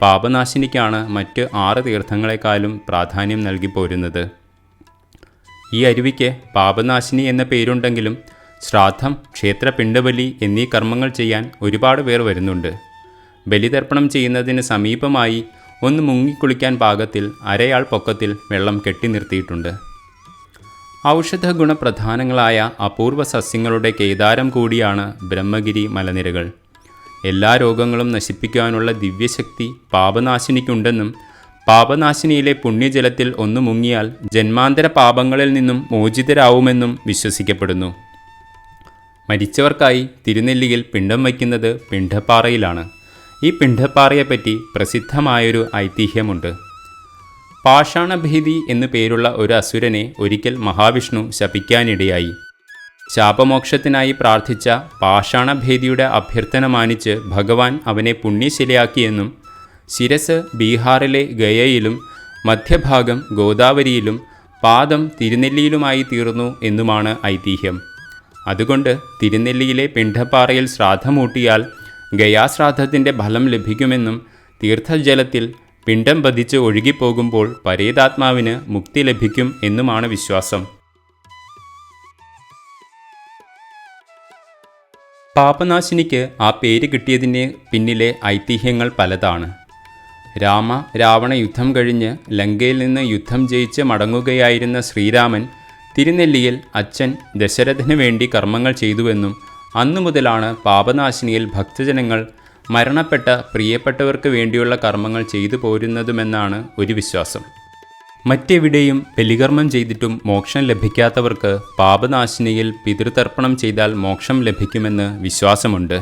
പാപനാശിനിക്കാണ് മറ്റ് 6 തീർത്ഥങ്ങളെക്കാളും പ്രാധാന്യം നൽകി പോരുന്നത്. ഈ അരുവിക്ക് പാപനാശിനി എന്ന പേരുണ്ടെങ്കിലും ശ്രാദ്ധം, ക്ഷേത്ര പിണ്ടബലി എന്നീ കർമ്മങ്ങൾ ചെയ്യാൻ ഒരുപാട് പേർ വരുന്നുണ്ട്. ബലിതർപ്പണം ചെയ്യുന്നതിന് സമീപമായി ഒന്ന് മുങ്ങിക്കുളിക്കാൻ പാകത്തിൽ അരയാൾ പൊക്കത്തിൽ വെള്ളം കെട്ടി നിർത്തിയിട്ടുണ്ട്. ഔഷധ ഗുണപ്രധാനങ്ങളായ അപൂർവ സസ്യങ്ങളുടെ കേദാരം കൂടിയാണ് ബ്രഹ്മഗിരി മലനിരകൾ. എല്ലാ രോഗങ്ങളും നശിപ്പിക്കാനുള്ള ദിവ്യശക്തി പാപനാശിനിക്കുണ്ടെന്നും പാപനാശിനിയിലെ പുണ്യജലത്തിൽ ഒന്ന് മുങ്ങിയാൽ ജന്മാന്തര പാപങ്ങളിൽ നിന്നും മോചിതരാവുമെന്നും വിശ്വസിക്കപ്പെടുന്നു. മരിച്ചവർക്കായി തിരുനെല്ലിയിൽ പിണ്ടം വയ്ക്കുന്നത് പിണ്ടപ്പാറയിലാണ്. ഈ പിണ്ടപ്പാറയെപ്പറ്റി പ്രസിദ്ധമായൊരു ഐതിഹ്യമുണ്ട്. പാഷാണഭേദി എന്നു പേരുള്ള ഒരു അസുരനെ ഒരിക്കൽ മഹാവിഷ്ണു ശപിക്കാനിടയായി. ശാപമോക്ഷത്തിനായി പ്രാർത്ഥിച്ച പാഷാണഭേദിയുടെ അഭ്യർത്ഥന മാനിച്ച് ഭഗവാൻ അവനെ പുണ്യശിലയാക്കിയെന്നും ശിരസ് ബീഹാറിലെ ഗയയിലും മധ്യഭാഗം ഗോദാവരിയിലും പാദം തിരുനെല്ലിയിലുമായി തീർന്നു എന്നുമാണ് ഐതിഹ്യം. അതുകൊണ്ട് തിരുനെല്ലിയിലെ പിണ്ടപ്പാറയിൽ ശ്രാദ്ധമൂട്ടിയാൽ ഗയാശ്രാദ്ധത്തിൻ്റെ ഫലം ലഭിക്കുമെന്നും തീർത്ഥജലത്തിൽ പിണ്ടം പതിച്ച് ഒഴുകിപ്പോകുമ്പോൾ പരേതാത്മാവിന് മുക്തി ലഭിക്കും എന്നുമാണ് വിശ്വാസം. പാപനാശിനിക്ക് ആ പേര് കിട്ടിയതിന് പിന്നിലെ ഐതിഹ്യങ്ങൾ പലതാണ്. രാവണ യുദ്ധം കഴിഞ്ഞ് ലങ്കയിൽ നിന്ന് യുദ്ധം ജയിച്ച് മടങ്ങുകയായിരുന്ന ശ്രീരാമൻ തിരുനെല്ലിയിൽ അച്ഛൻ ദശരഥന് വേണ്ടി കർമ്മങ്ങൾ ചെയ്തുവെന്നും അന്നു മുതലാണ് പാപനാശിനിയിൽ ഭക്തജനങ്ങൾ മരണപ്പെട്ട പ്രിയപ്പെട്ടവർക്ക് വേണ്ടിയുള്ള കർമ്മങ്ങൾ ചെയ്തു പോരുന്നതുമെന്നാണ് ഒരു വിശ്വാസം. മറ്റെവിടെയും ബലികർമ്മം ചെയ്തിട്ടും മോക്ഷം ലഭിക്കാത്തവർക്ക് പാപനാശിനിയിൽ പിതൃതർപ്പണം ചെയ്താൽ മോക്ഷം ലഭിക്കുമെന്ന് വിശ്വാസമുണ്ട്.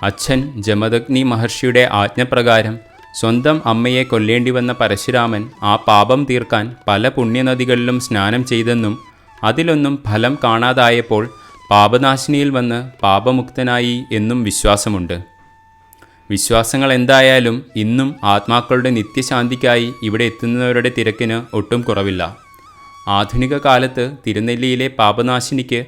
അച്ഛൻ ജമദഗ്നി മഹർഷിയുടെ ആജ്ഞപ്രകാരം സ്വന്തം അമ്മയെ കൊല്ലേണ്ടി വന്ന പരശുരാമൻ ആ പാപം തീർക്കാൻ പല പുണ്യനദികളിലും സ്നാനം ചെയ്തെന്നും അതിലൊന്നും ഫലം കാണാതായപ്പോൾ പാപനാശിനിയിൽ വന്ന് പാപമുക്തനായി എന്നും വിശ്വാസമുണ്ട്. വിശ്വാസങ്ങൾ എന്തായാലും ഇന്നും ആത്മാക്കളുടെ നിത്യശാന്തിക്കായി ഇവിടെ എത്തുന്നവരുടെ തിരക്കിന് ഒട്ടും കുറവില്ല. ആധുനിക കാലത്ത് തിരുനെല്ലിയിലെ പാപനാശിനിക്ക്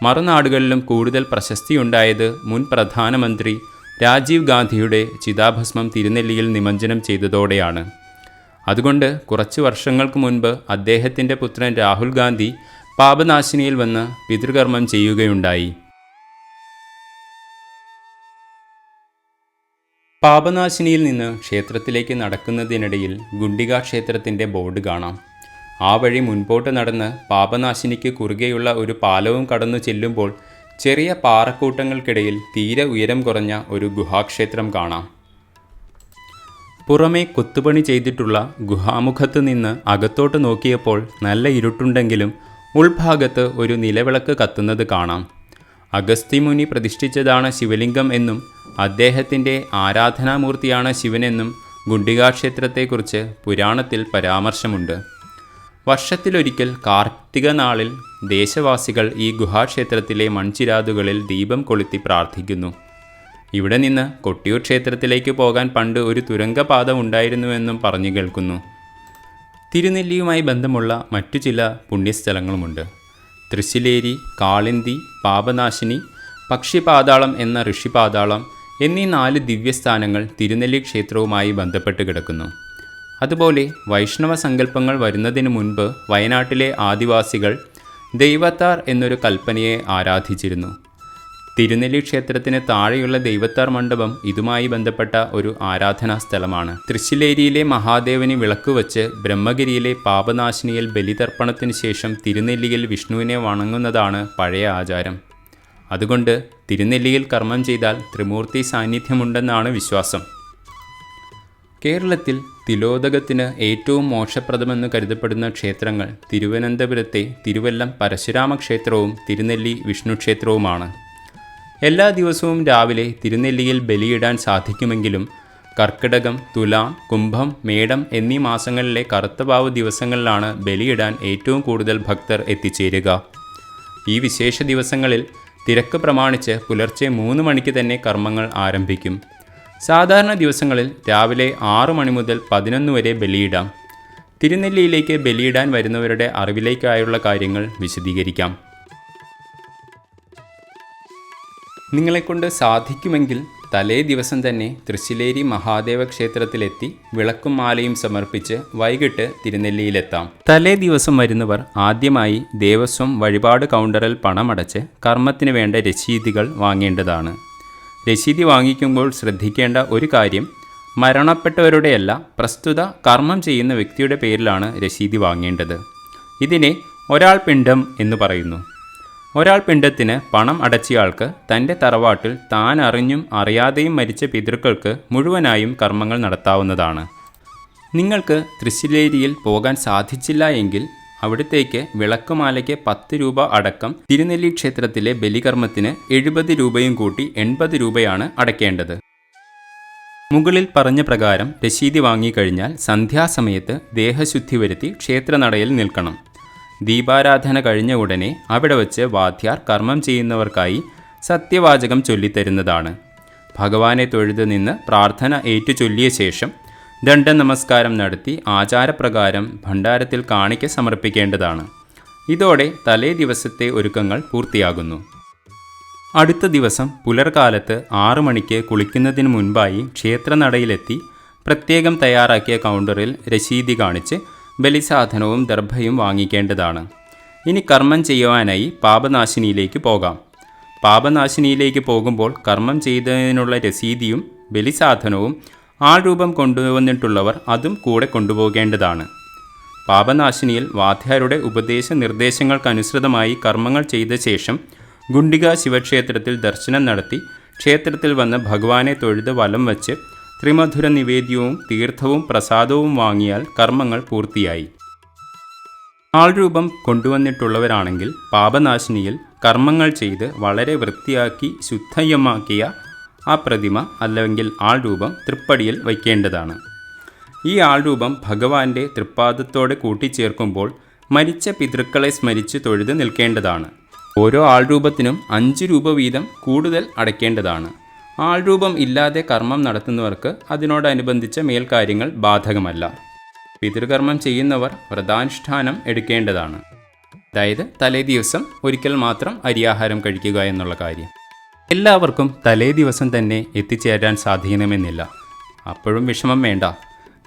മറുനാടുകളിലും കൂടുതൽ പ്രശസ്തിയുണ്ടായത് മുൻ പ്രധാനമന്ത്രി രാജീവ് ഗാന്ധിയുടെ ചിതാഭസ്മം തിരുനെല്ലിയിൽ നിമജ്ജനം ചെയ്തതോടെയാണ്. അതുകൊണ്ട് കുറച്ച് വർഷങ്ങൾക്ക് മുൻപ് അദ്ദേഹത്തിൻ്റെ പുത്രൻ രാഹുൽ ഗാന്ധി പാപനാശിനിയിൽ വന്ന് പിതൃകർമ്മം ചെയ്യുകയുണ്ടായി. പാപനാശിനിയിൽ നിന്ന് ക്ഷേത്രത്തിലേക്ക് നടക്കുന്നതിനിടയിൽ ഗുണ്ടിക ക്ഷേത്രത്തിൻ്റെ ബോർഡ് കാണാം. ആ വഴി മുൻപോട്ട് നടന്ന് പാപനാശിനിക്ക് കുറുകെയുള്ള ഒരു പാലവും കടന്നു ചെല്ലുമ്പോൾ ചെറിയ പാറക്കൂട്ടങ്ങൾക്കിടയിൽ തീരെ ഉയരം കുറഞ്ഞ ഒരു ഗുഹാക്ഷേത്രം കാണാം. പുറമേ കൊത്തുപണി ചെയ്തിട്ടുള്ള ഗുഹാമുഖത്ത് നിന്ന് അകത്തോട്ട് നോക്കിയപ്പോൾ നല്ല ഇരുട്ടുണ്ടെങ്കിലും ഉൾഭാഗത്ത് ഒരു നിലവിളക്ക് കത്തുന്നത് കാണാം. അഗസ്ത്യമുനി പ്രതിഷ്ഠിച്ചതാണ് ശിവലിംഗം എന്നും അദ്ദേഹത്തിൻ്റെ ആരാധനാമൂർത്തിയാണ് ശിവനെന്നും ഗുണ്ടികാക്ഷേത്രത്തെക്കുറിച്ച് പുരാണത്തിൽ പരാമർശമുണ്ട്. വർഷത്തിലൊരിക്കൽ കാർത്തിക നാളിൽ ദേശവാസികൾ ഈ ഗുഹാക്ഷേത്രത്തിലെ മൺചിരാതുകളിൽ ദീപം കൊളുത്തി പ്രാർത്ഥിക്കുന്നു. ഇവിടെ നിന്ന് കൊട്ടിയൂർ ക്ഷേത്രത്തിലേക്ക് പോകാൻ പണ്ട് ഒരു തുരങ്കപാത ഉണ്ടായിരുന്നുവെന്നും പറഞ്ഞു കേൾക്കുന്നു. തിരുനെല്ലിയുമായി ബന്ധമുള്ള മറ്റു ചില പുണ്യസ്ഥലങ്ങളുമുണ്ട്. തൃശ്ശിലേരി, കാളിന്തി, പാപനാശിനി, പക്ഷിപാതാളം എന്ന ഋഷിപാതാളം എന്നീ 4 ദിവ്യസ്ഥാനങ്ങൾ തിരുനെല്ലി ക്ഷേത്രവുമായി ബന്ധപ്പെട്ട് കിടക്കുന്നു. അതുപോലെ വൈഷ്ണവ സങ്കല്പങ്ങൾ വരുന്നതിന് മുൻപ് വയനാട്ടിലെ ആദിവാസികൾ ദൈവത്താർ എന്നൊരു കൽപ്പനയെ ആരാധിച്ചിരുന്നു. തിരുനെല്ലി ക്ഷേത്രത്തിന് താഴെയുള്ള ദൈവത്താർ മണ്ഡപം ഇതുമായി ബന്ധപ്പെട്ട ഒരു ആരാധനാ സ്ഥലമാണ്. തൃശ്ശിലേരിയിലെ മഹാദേവന് വിളക്കുവച്ച് ബ്രഹ്മഗിരിയിലെ പാപനാശിനിയിൽ ബലിതർപ്പണത്തിന് ശേഷം തിരുനെല്ലിയിൽ വിഷ്ണുവിനെ വണങ്ങുന്നതാണ് പഴയ ആചാരം. അതുകൊണ്ട് തിരുനെല്ലിയിൽ കർമ്മം ചെയ്താൽ ത്രിമൂർത്തി സാന്നിധ്യമുണ്ടെന്നാണ് വിശ്വാസം. കേരളത്തിൽ തിലോദകത്തിന് ഏറ്റവും മോക്ഷപ്രദമെന്ന് കരുതപ്പെടുന്ന ക്ഷേത്രങ്ങൾ തിരുവനന്തപുരത്തെ തിരുവല്ലം പരശുരാമ ക്ഷേത്രവും തിരുനെല്ലി വിഷ്ണു ക്ഷേത്രവുമാണ്. എല്ലാ ദിവസവും രാവിലെ തിരുനെല്ലിയിൽ ബലിയിടാൻ സാധിക്കുമെങ്കിലും കർക്കിടകം, തുലാം, കുംഭം, മേടം എന്നീ മാസങ്ങളിലെ കറുത്തവാവ് ദിവസങ്ങളിലാണ് ബലിയിടാൻ ഏറ്റവും കൂടുതൽ ഭക്തർ എത്തിച്ചേരുക. ഈ വിശേഷ ദിവസങ്ങളിൽ തിരക്ക് പ്രമാണിച്ച് പുലർച്ചെ 3 മണിക്ക് തന്നെ കർമ്മങ്ങൾ ആരംഭിക്കും. സാധാരണ ദിവസങ്ങളിൽ രാവിലെ 6 മണി മുതൽ 11 വരെ ബലിയിടാം. തിരുനെല്ലിയിലേക്ക് ബലിയിടാൻ വരുന്നവരുടെ അറിവിലേക്കായുള്ള കാര്യങ്ങൾ വിശദീകരിക്കാം. നിങ്ങളെക്കൊണ്ട് സാധിക്കുമെങ്കിൽ തലേ ദിവസം തന്നെ തൃശ്ശിലേരി മഹാദേവ ക്ഷേത്രത്തിലെത്തി വിളക്കും മാലയും സമർപ്പിച്ച് വൈകിട്ട് തിരുനെല്ലിയിലെത്താം. തലേ ദിവസം വരുന്നവർ ആദ്യമായി ദേവസ്വം വഴിപാട് കൗണ്ടറിൽ പണമടച്ച് കർമ്മത്തിന് വേണ്ട രശീതികൾ വാങ്ങേണ്ടതാണ്. രശീതി വാങ്ങിക്കുമ്പോൾ ശ്രദ്ധിക്കേണ്ട ഒരു കാര്യം, മരണപ്പെട്ടവരുടെയല്ല, പ്രസ്തുത കർമ്മം ചെയ്യുന്ന വ്യക്തിയുടെ പേരിലാണ് രശീതി വാങ്ങേണ്ടത്. ഇതിനെ ഒരാൾ പിണ്ഡം എന്ന് പറയുന്നു. ഒരാൾ പിണ്ഡത്തിന് പണം അടച്ചയാൾക്ക് തൻ്റെ തറവാട്ടിൽ താൻ അറിഞ്ഞും അറിയാതെയും മരിച്ച പിതൃക്കൾക്ക് മുഴുവനായും കർമ്മങ്ങൾ നടത്താവുന്നതാണ്. നിങ്ങൾക്ക് തൃശ്ശിലേരിയിൽ പോകാൻ സാധിച്ചില്ല എങ്കിൽ അവിടത്തേക്ക് വിളക്കുമാലയ്ക്ക് 10 രൂപ അടക്കം തിരുനെല്ലി ക്ഷേത്രത്തിലെ ബലികർമ്മത്തിന് 70 രൂപയും കൂട്ടി 80 രൂപയാണ് അടയ്ക്കേണ്ടത്. മുകളിൽ പറഞ്ഞ പ്രകാരം രശീതി വാങ്ങിക്കഴിഞ്ഞാൽ സന്ധ്യാസമയത്ത് ദേഹശുദ്ധി വരുത്തി ക്ഷേത്രനടയിൽ നിൽക്കണം. ദീപാരാധന കഴിഞ്ഞ ഉടനെ അവിടെ വച്ച് വാദ്യാർ കർമ്മം ചെയ്യുന്നവർക്കായി സത്യവാചകം ചൊല്ലിത്തരുന്നതാണ്. ഭഗവാനെ തൊഴുത് നിന്ന് പ്രാർത്ഥന ഏറ്റുചൊല്ലിയ ശേഷം ദണ്ഡ നമസ്കാരം നടത്തി ആചാരപ്രകാരം ഭണ്ഡാരത്തിൽ കാണിക്ക സമർപ്പിക്കേണ്ടതാണ്. ഇതോടെ തലേ ദിവസത്തെ ഒരുക്കങ്ങൾ പൂർത്തിയാകുന്നു. അടുത്ത ദിവസം പുലർകാലത്ത് 6 മണിക്ക് കുളിക്കുന്നതിന് മുൻപായി ക്ഷേത്രനടയിലെത്തി പ്രത്യേകം തയ്യാറാക്കിയ കൗണ്ടറിൽ രശീതി കാണിച്ച് ബലിസാധനവും ദർഭയും വാങ്ങിക്കേണ്ടതാണ്. ഇനി കർമ്മം ചെയ്യുവാനായി പാപനാശിനിയിലേക്ക് പോകാം. പാപനാശിനിയിലേക്ക് പോകുമ്പോൾ കർമ്മം ചെയ്തതിനുള്ള രസീതിയും ബലിസാധനവും ആൾരൂപം കൊണ്ടുവന്നിട്ടുള്ളവർ അതും കൂടെ കൊണ്ടുപോകേണ്ടതാണ്. പാപനാശിനിയിൽ വാദ്യാരുടെ ഉപദേശ നിർദ്ദേശങ്ങൾക്കനുസൃതമായി കർമ്മങ്ങൾ ചെയ്ത ശേഷം ഗുണ്ടിക ശിവക്ഷേത്രത്തിൽ ദർശനം നടത്തി ക്ഷേത്രത്തിൽ വന്ന് ഭഗവാനെ തൊഴുത് വലം വച്ച് ത്രിമധുര നിവേദ്യവും തീർത്ഥവും പ്രസാദവും വാങ്ങിയാൽ കർമ്മങ്ങൾ പൂർത്തിയായി. ആൾരൂപം കൊണ്ടുവന്നിട്ടുള്ളവരാണെങ്കിൽ പാപനാശിനിയിൽ കർമ്മങ്ങൾ ചെയ്ത് വളരെ വൃത്തിയാക്കി ശുദ്ധയമാക്കിയ ആ പ്രതിമ അല്ലെങ്കിൽ ആൾരൂപം തൃപ്പടിയിൽ വയ്ക്കേണ്ടതാണ്. ഈ ആൾരൂപം ഭഗവാന്റെ തൃപ്പാദത്തോടെ കൂട്ടിച്ചേർക്കുമ്പോൾ മരിച്ച പിതൃക്കളെ സ്മരിച്ച് തൊഴുത് നിൽക്കേണ്ടതാണ്. ഓരോ ആൾരൂപത്തിനും 5 രൂപ വീതം കൂടുതൽ അടയ്ക്കേണ്ടതാണ്. ആൾരൂപം ഇല്ലാതെ കർമ്മം നടത്തുന്നവർക്ക് അതിനോടനുബന്ധിച്ച മേൽക്കാര്യങ്ങൾ ബാധകമല്ല. പിതൃകർമ്മം ചെയ്യുന്നവർ വ്രതാനുഷ്ഠാനം എടുക്കേണ്ടതാണ്. അതായത് തലേ ദിവസം ഒരിക്കൽ മാത്രം അരിയാഹാരം കഴിക്കുക എന്നുള്ള കാര്യം. എല്ലാവർക്കും തലേ ദിവസം തന്നെ എത്തിച്ചേരാൻ സാധിക്കണമെന്നില്ല. അപ്പോഴും വിഷമം വേണ്ട.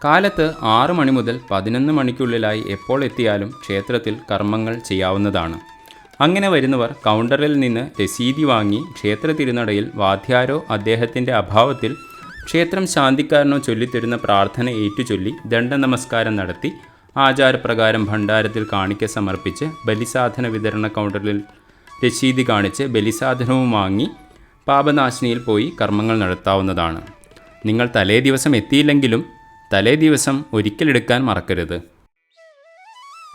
കാലത്ത് 6 മണി മുതൽ 11 മണിക്കുള്ളിലായി എപ്പോൾ എത്തിയാലും ക്ഷേത്രത്തിൽ കർമ്മങ്ങൾ ചെയ്യാവുന്നതാണ്. അങ്ങനെ വരുന്നവർ കൗണ്ടറിൽ നിന്ന് രസീതി വാങ്ങി ക്ഷേത്ര തിരുനടയിൽ വാദ്യാരോ അദ്ദേഹത്തിൻ്റെ അഭാവത്തിൽ ക്ഷേത്രം ശാന്തിക്കാരനോ ചൊല്ലിത്തരുന്ന പ്രാർത്ഥന ഏറ്റുചൊല്ലി ദണ്ഡനമസ്കാരം നടത്തി ആചാരപ്രകാരം ഭണ്ഡാരത്തിൽ കാണിക്ക സമർപ്പിച്ച് ബലിസാധന വിതരണ കൗണ്ടറിൽ രസീതി കാണിച്ച് ബലിസാധനവും വാങ്ങി പാപനാശിനിയിൽ പോയി കർമ്മങ്ങൾ നടത്താവുന്നതാണ്. നിങ്ങൾ തലേ ദിവസം എത്തിയില്ലെങ്കിലും തലേ ദിവസം ഒരിക്കലെടുക്കാൻ മറക്കരുത്.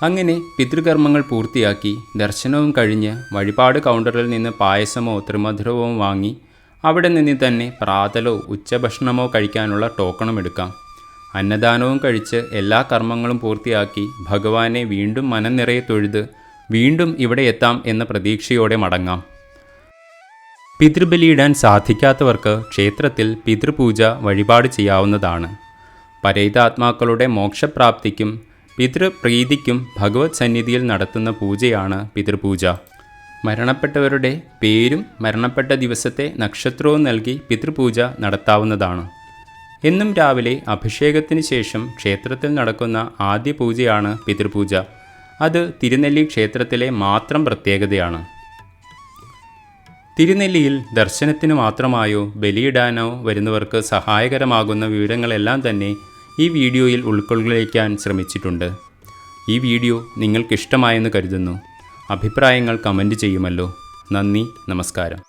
അങ്ങനെ പിതൃകർമ്മങ്ങൾ പൂർത്തിയാക്കി ദർശനവും കഴിഞ്ഞ് വഴിപാട് കൗണ്ടറിൽ നിന്ന് പായസമോ ത്രിമധുരവും വാങ്ങി അവിടെ നിന്ന് തന്നെ പ്രാതലോ ഉച്ചഭക്ഷണമോ കഴിക്കാനുള്ള ടോക്കണും എടുക്കാം. അന്നദാനവും കഴിച്ച് എല്ലാ കർമ്മങ്ങളും പൂർത്തിയാക്കി ഭഗവാനെ വീണ്ടും മനം നിറയെ തൊഴുത് വീണ്ടും ഇവിടെ എത്താം എന്ന പ്രതീക്ഷയോടെ മടങ്ങാം. പിതൃബലിയിടാൻ സാധിക്കാത്തവർക്ക് ക്ഷേത്രത്തിൽ പിതൃപൂജ വഴിപാട് ചെയ്യാവുന്നതാണ്. പരേതാത്മാക്കളുടെ മോക്ഷപ്രാപ്തിക്കും പിതൃപ്രീതിക്കും ഭഗവത് സന്നിധിയിൽ നടത്തുന്ന പൂജയാണ് പിതൃപൂജ. മരണപ്പെട്ടവരുടെ പേരും മരണപ്പെട്ട ദിവസത്തെ നക്ഷത്രവും നൽകി പിതൃപൂജ നടത്താവുന്നതാണ്. എന്നും രാവിലെ അഭിഷേകത്തിന് ശേഷം ക്ഷേത്രത്തിൽ നടക്കുന്ന ആദ്യ പൂജയാണ് പിതൃപൂജ. അത് തിരുനെല്ലി ക്ഷേത്രത്തിലെ മാത്രം പ്രത്യേകതയാണ്. തിരുനെല്ലിയിൽ ദർശനത്തിന് മാത്രമായോ ബലിയിടാനോ വരുന്നവർക്ക് സഹായകരമാകുന്ന വിവരങ്ങളെല്ലാം തന്നെ ഈ വീഡിയോയിൽ ഉൾക്കൊള്ളിക്കാൻ ശ്രമിച്ചിട്ടുണ്ട്. ഈ വീഡിയോ നിങ്ങൾക്കിഷ്ടമായെന്ന് കരുതുന്നു. അഭിപ്രായങ്ങൾ കമൻറ്റ് ചെയ്യുമല്ലോ. നന്ദി, നമസ്കാരം.